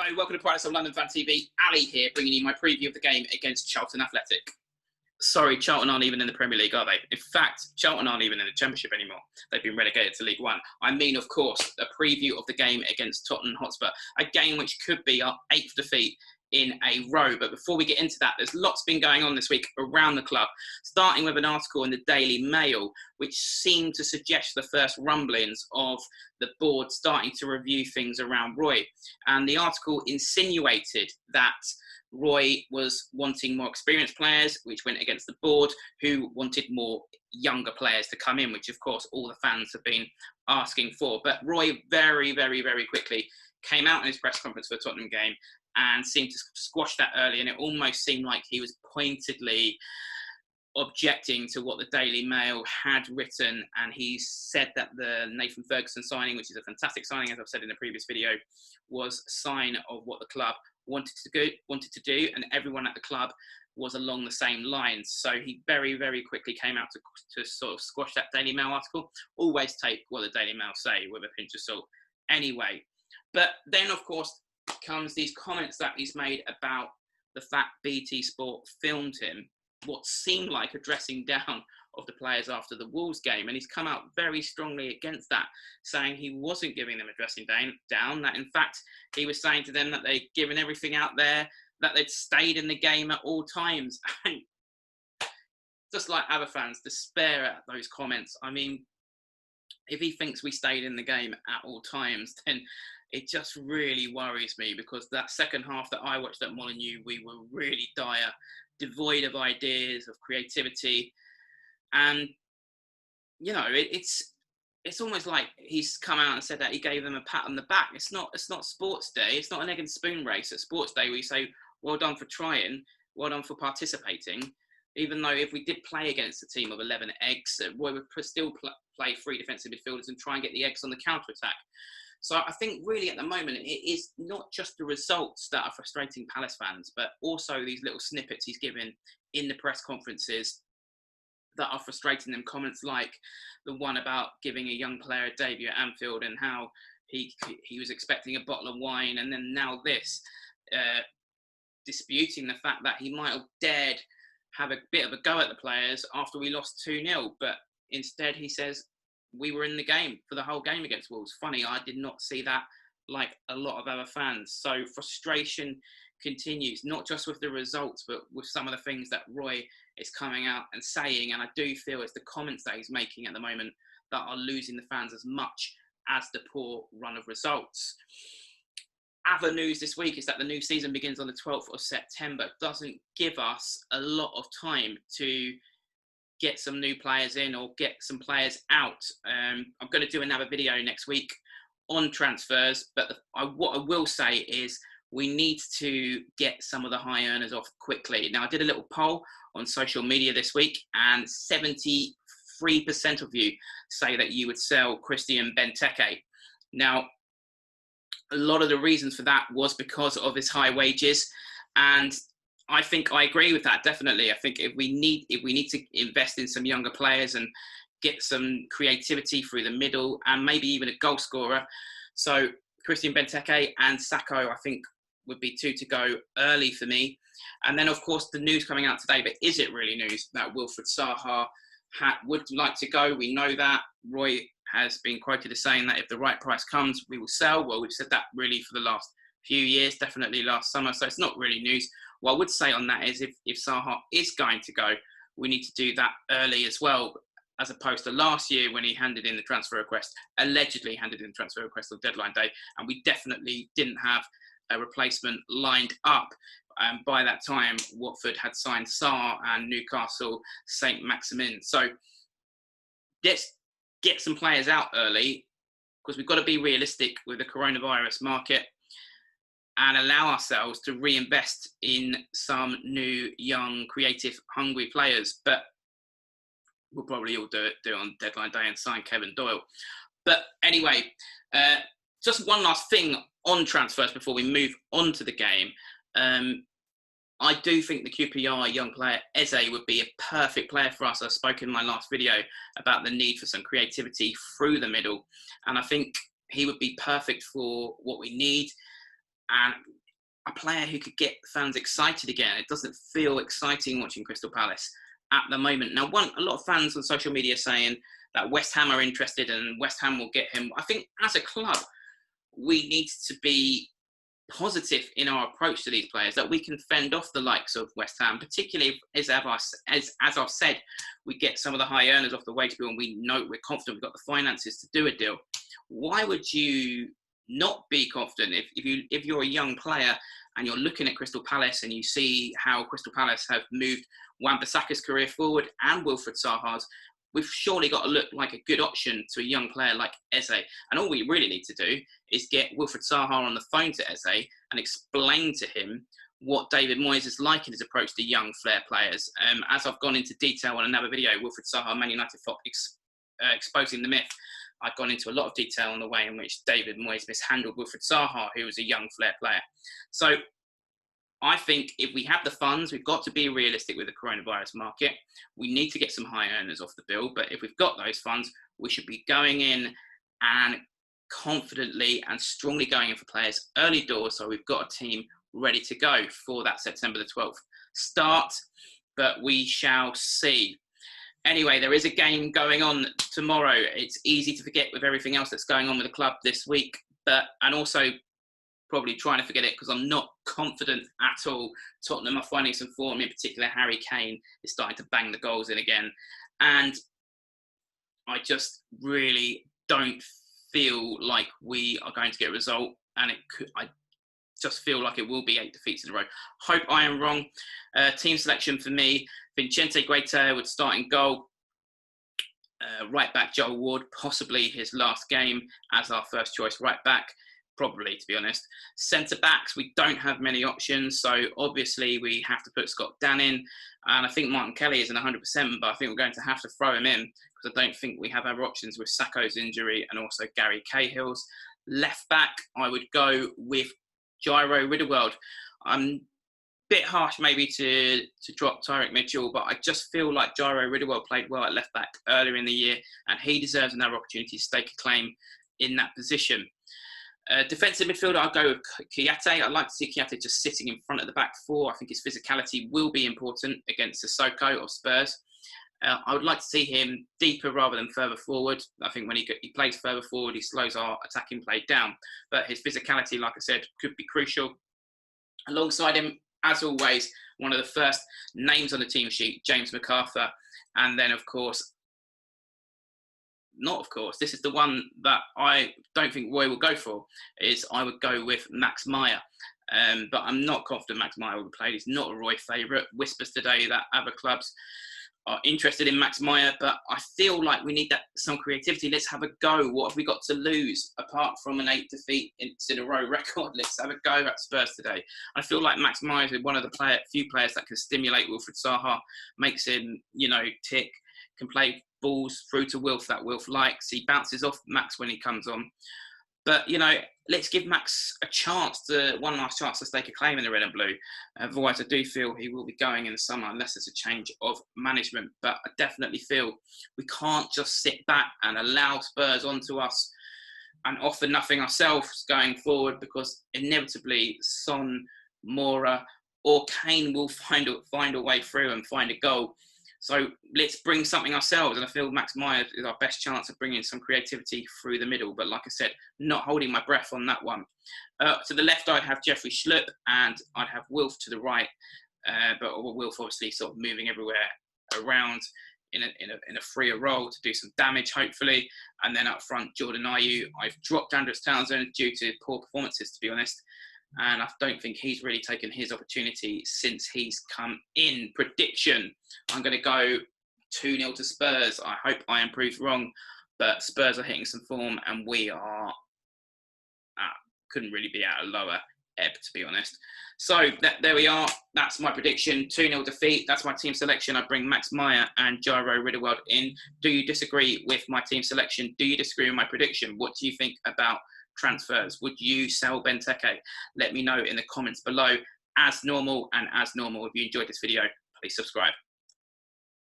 Hello, welcome to Pirates of London Fan TV. Ali here, bringing you my preview of the game against Charlton Athletic. Sorry, Charlton aren't even in the Premier League, are they? In fact, Charlton aren't even in the Championship anymore. They've been relegated to League One. I mean, of course, a preview of the game against Tottenham Hotspur, a game which could be our 8th defeat in a row. But before we get into that, there's lots been going on this week around the club, starting with an article in the Daily Mail, which seemed to suggest the first rumblings of the board starting to review things around Roy. And the article insinuated that Roy was wanting more experienced players, which went against the board, who wanted more younger players to come in, which of course all the fans have been asking for. But Roy very quickly came out in his press conference for the Tottenham game and seemed to squash that early, and it almost seemed like he was pointedly objecting to what the Daily Mail had written. And he said that the Nathan Ferguson signing, which is a fantastic signing, as I've said in a previous video, was a sign of what the club wanted to do, and everyone at the club was along the same lines. So he very quickly came out to sort of squash that Daily Mail article. Always take what the Daily Mail say with a pinch of salt anyway. But then, of course, comes these comments that he's made about the fact BT Sport filmed him, what seemed like a dressing down of the players after the Wolves game, and he's come out very strongly against that, saying he wasn't giving them a dressing down, that in fact he was saying to them that they'd given everything out there, that they'd stayed in the game at all times. And just like other fans, despair at those comments. I mean, if he thinks we stayed in the game at all times, then it just really worries me, because that second half that I watched at Molineux, we were really dire, devoid of ideas, of creativity. And, you know, it's almost like he's come out and said that he gave them a pat on the back. It's not sports day. It's not an egg and spoon race at sports day where you say, well done for trying, well done for participating. Even though if we did play against a team of 11 eggs, we would still play 3 defensive midfielders and try and get the eggs on the counter-attack. So I think really at the moment, it is not just the results that are frustrating Palace fans, but also these little snippets he's given in the press conferences that are frustrating them. Comments like the one about giving a young player a debut at Anfield and how he was expecting a bottle of wine, and then now this, disputing the fact that he might have dared have a bit of a go at the players after we lost 2-0, but instead he says, we were in the game for the whole game against Wolves. Funny, I did not see that like a lot of other fans. So frustration continues, not just with the results, but with some of the things that Roy is coming out and saying. And I do feel it's the comments that he's making at the moment that are losing the fans as much as the poor run of results. Other news this week is that the new season begins on the 12th of September. It doesn't give us a lot of time to get some new players in or get some players out. I'm going to do another video next week on transfers, but what I will say is we need to get some of the high earners off quickly. Now, I did a little poll on social media this week, and 73% of you say that you would sell Christian Benteke. Now, a lot of the reasons for that was because of his high wages, and I think I agree with that, definitely. I think if we need to invest in some younger players and get some creativity through the middle and maybe even a goal scorer. So Christian Benteke and Sacco, I think, would be 2 to go early for me. And then, of course, the news coming out today, but is it really news, that Wilfried Zaha would like to go? We know that. Roy has been quoted as saying that if the right price comes, we will sell. Well, we've said that really for the last few years, definitely last summer. So it's not really news. What I would say on that is if Zaha is going to go, we need to do that early as well, as opposed to last year when he handed in the transfer request, allegedly handed in the transfer request on deadline day, and we definitely didn't have a replacement lined up. By that time, Watford had signed Sarr and Newcastle St. Maximin. So let's get some players out early, because we've got to be realistic with the coronavirus market and allow ourselves to reinvest in some new, young, creative, hungry players. But we'll probably all do it on deadline day and sign Kevin Doyle. But anyway, just one last thing on transfers before we move on to the game. I do think the QPR young player Eze would be a perfect player for us. I spoke in my last video about the need for some creativity through the middle, and I think he would be perfect for what we need. and a player who could get fans excited again. It doesn't feel exciting watching Crystal Palace at the moment. Now, a lot of fans on social media saying that West Ham are interested and West Ham will get him. I think as a club, we need to be positive in our approach to these players, that we can fend off the likes of West Ham, particularly as I've said, we get some of the high earners off the wage bill and we're confident we've got the finances to do a deal. Why would you not be confident if you're a young player and you're looking at Crystal Palace and you see how Crystal Palace have moved Wan-Bissaka's career forward and Wilfried Zaha's? We've surely got to look like a good option to a young player like Eze. And all we really need to do is get Wilfried Zaha on the phone to Eze and explain to him what David Moyes is like in his approach to young flair players. As I've gone into detail on another video, Wilfried Zaha, Man United exposing the myth, I've gone into a lot of detail on the way in which David Moyes mishandled Wilfried Zaha, who was a young flair player. So I think if we have the funds, we've got to be realistic with the coronavirus market. We need to get some high earners off the bill. But if we've got those funds, we should be going in and confidently and strongly going in for players early doors. So we've got a team ready to go for that September the 12th start. But we shall see. Anyway, there is a game going on tomorrow. It's easy to forget with everything else that's going on with the club this week. And also probably trying to forget it because I'm not confident at all. Tottenham are finding some form, in particular Harry Kane is starting to bang the goals in again. And I just really don't feel like we are going to get a result. And I just feel like it will be 8 defeats in a row. Hope I am wrong. Team selection for me, Vincente Guaita would start in goal. Right back Joel Ward, possibly his last game as our first choice right back. Probably, to be honest. Centre backs, we don't have many options, so obviously we have to put Scott Dan in, and I think Martin Kelly isn't 100%, but I think we're going to have to throw him in because I don't think we have other options with Sakho's injury and also Gary Cahill's. Left back, I would go with Jairo Riddleworld. I'm a bit harsh maybe to drop Tyrick Mitchell, but I just feel like Jairo Riddleworld played well at left back earlier in the year, and he deserves another opportunity to stake a claim in that position. Defensive midfielder, I'll go with Kouyaté. I'd like to see Kouyaté just sitting in front of the back four. I think his physicality will be important against Sissoko of Spurs. I would like to see him deeper rather than further forward. I think when he plays further forward, he slows our attacking play down. But his physicality, like I said, could be crucial. Alongside him, as always, one of the first names on the team sheet, James McArthur. And then, of course, this is the one that I don't think Roy will go for, is I would go with Max Meyer. But I'm not confident Max Meyer will be played. He's not a Roy favourite. Whispers today that other clubs are interested in Max Meyer, but I feel like we need some creativity. Let's have a go. What have we got to lose apart from an 8 defeat in a row record? Let's have a go at Spurs today. I feel like Max Meyer is one of the few players that can stimulate Wilfried Zaha, makes him, tick, can play balls through to Wilf that Wilf likes. He bounces off Max when he comes on. But, let's give Max one last chance to stake a claim in the red and blue. Otherwise, I do feel he will be going in the summer unless there's a change of management. But I definitely feel we can't just sit back and allow Spurs onto us and offer nothing ourselves going forward, because inevitably Son, Moura or Kane will find a way through and find a goal. So let's bring something ourselves. And I feel Max Meyer is our best chance of bringing some creativity through the middle. But like I said, not holding my breath on that one. To the left, I'd have Jeffrey Schlupp and I'd have Wilf to the right. But Wilf obviously sort of moving everywhere around in a freer role to do some damage, hopefully. And then up front, Jordan Ayew. I've dropped Andros Townsend due to poor performances, to be honest. And I don't think he's really taken his opportunity since he's come in. Prediction, I'm going to go 2-0 to Spurs. I hope I am proved wrong, but Spurs are hitting some form and we are couldn't really be at a lower ebb, to be honest. So there we are. That's my prediction. 2-0 defeat. That's my team selection. I bring Max Meyer and Jairo Riddleworld in. Do you disagree with my team selection? Do you disagree with my prediction? What do you think about transfers? Would you sell Benteke? Let me know in the comments below. As normal, if you enjoyed this video, please subscribe.